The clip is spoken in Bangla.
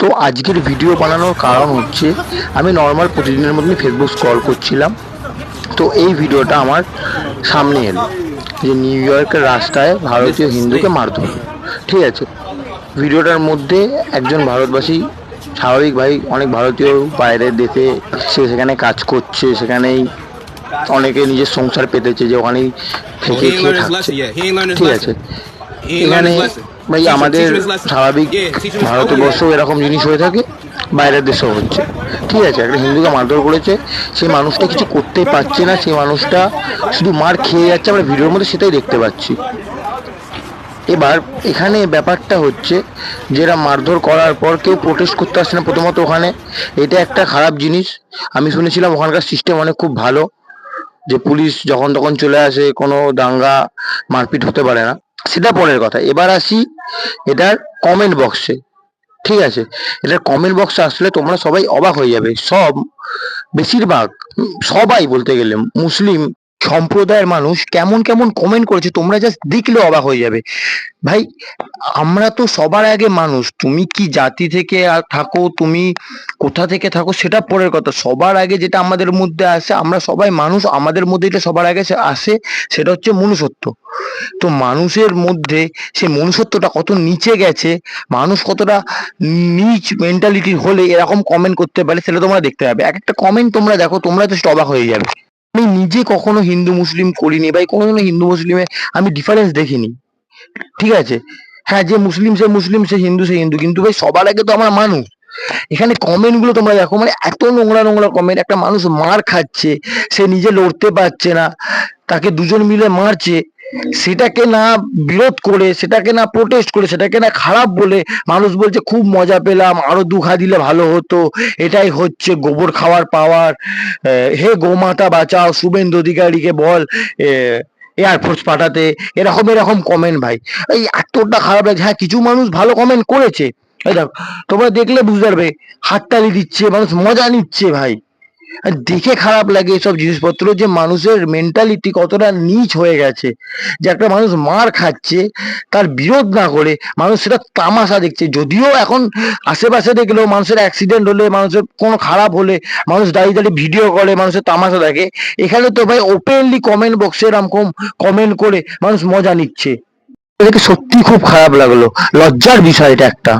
তো আজকের ভিডিও বানানোর কারণ হচ্ছে আমি নর্মাল প্রতিদিনের মতনই ফেসবুক স্ক্রল করছিলাম। তো এই ভিডিওটা আমার সামনে এলো যে নিউ ইয়র্কের রাস্তায় ভারতীয় হিন্দুকে মারধর। ঠিক আছে, ভিডিওটার মধ্যে একজন ভারতবাসী, স্বাভাবিক ভাই, অনেক ভারতীয় বাইরের দেশে সে সেখানে কাজ করছে, সেখানেই অনেকে নিজের সংসার পেতেছে, যে ওখানেই থেকে খেয়ে থাকছে। ঠিক আছে, এখানে ভাই আমাদের স্বাভাবিক ভারতবর্ষ এরকম জিনিস হয়ে থাকে, বাইরের দেশেও হচ্ছে। ঠিক আছে, একটা হিন্দুকে মারধর করেছে, সেই মানুষটা কিছু করতে পারছে না, সেই মানুষটা শুধু মার খেয়ে যাচ্ছে, আমরা ভিডিওর মধ্যে সেটাই দেখতে পাচ্ছি। এবার এখানে ব্যাপারটা হচ্ছে, যেটা মারধর করার পর কেউ প্রোটেস্ট করতে আসছে না। প্রথমত ওখানে এটা একটা খারাপ জিনিস। আমি শুনেছিলাম ওখানকার সিস্টেম অনেক খুব ভালো, যে পুলিশ যখন তখন চলে আসে, কোনো দাঙ্গা মারপিট হতে পারে না, সেটা পরের কথা। এবার আসি এটার কমেন্ট বক্সে। ঠিক আছে, এটার কমেন্ট বক্সে আসলে তোমরা সবাই অবাক হয়ে যাবে। বেশিরভাগ সবাই বলতে গেলে মুসলিম সম্প্রদায়ের মানুষ কেমন কেমন কমেন্ট করেছে, তোমরা জাস্ট দেখলে অবাক হয়ে যাবে। ভাই, আমরা তো সবার আগে মানুষ। তুমি কি জাতি থেকে থাকো, তুমি কোথা থেকে থাকো, সেটা পরের কথা। সবার আগে যেটা আমাদের মধ্যে আসে, আমরা সবাই মানুষ, আমাদের মধ্যে যেটা সবার আগে আসে সেটা হচ্ছে মনুষ্যত্ব। তো মানুষের মধ্যে সে মনুষ্যত্বটা কত নিচে গেছে, মানুষ কতটা নিচ মেন্টালিটি হলে এরকম কমেন্ট করতে পারে, সেটা তোমরা দেখতে পাবে। এক একটা কমেন্ট তোমরা দেখো, তোমরা জাস্ট অবাক হয়ে যাবে। আমি নিজে কখনো হিন্দু মুসলিম করিনি ভাই, কোনোদিনও হিন্দু মুসলিমে আমি ডিফারেন্স দেখিনি। ঠিক আছে, হ্যাঁ, যে মুসলিম সে মুসলিম, সে হিন্দু সে হিন্দু, কিন্তু ভাই সবার আগে তো আমরা মানুষ। এখানে কমেন্ট গুলো তোমরা দেখো, মানে এত নোংরা নোংরা কমেন্ট। একটা মানুষ মার খাচ্ছে, সে নিজে লড়তে পারছে না, তাকে দুজন মিলে মারছে, সেটাকে না বিরোধ করে, সেটাকে না প্রোটেস্ট করে, সেটাকে না খারাপ বলে মানুষ বলছে খুব মজা পেলাম, আরো দুঘা দিলে ভালো হতো, এটাই হচ্ছে গোবর খাওয়ার পাওয়ার, হে গোমাতা বাঁচাও, শুভেন্দু অধিকারীকে বল এয়ারফোর্স পাঠাতে। এরকম এরকম কমেন্ট ভাই, এই এতটা খারাপ লাগছে। হ্যাঁ, কিছু মানুষ ভালো কমেন্ট করেছে, এই দেখো, তোমরা দেখলে বুঝতে পারবে, হাততালি দিচ্ছে, মানুষ মজা নিচ্ছে ভাই। আর দেখে খারাপ লাগে এসব জিনিসপত্র, যে মানুষের মেন্টালিটি কতটা নিচ হয়ে গেছে, যে একটা মানুষ মার খাচ্ছে, তার বিরোধ না করে মানুষ সেটা তামাশা দেখছে। যদিও এখন আশেপাশে দেখলেও মানুষের অ্যাক্সিডেন্ট হলে, মানুষের কোনো খারাপ হলে, মানুষ দাঁড়িয়ে দাঁড়িয়ে ভিডিও করে, মানুষের তামাশা দেখে। এখানে তো ভাই ওপেনলি কমেন্ট বক্সে এরকম কমেন্ট করে মানুষ মজা নিচ্ছে। এটাকে সত্যি খুব খারাপ লাগলো, লজ্জার বিষয় এটা একটা।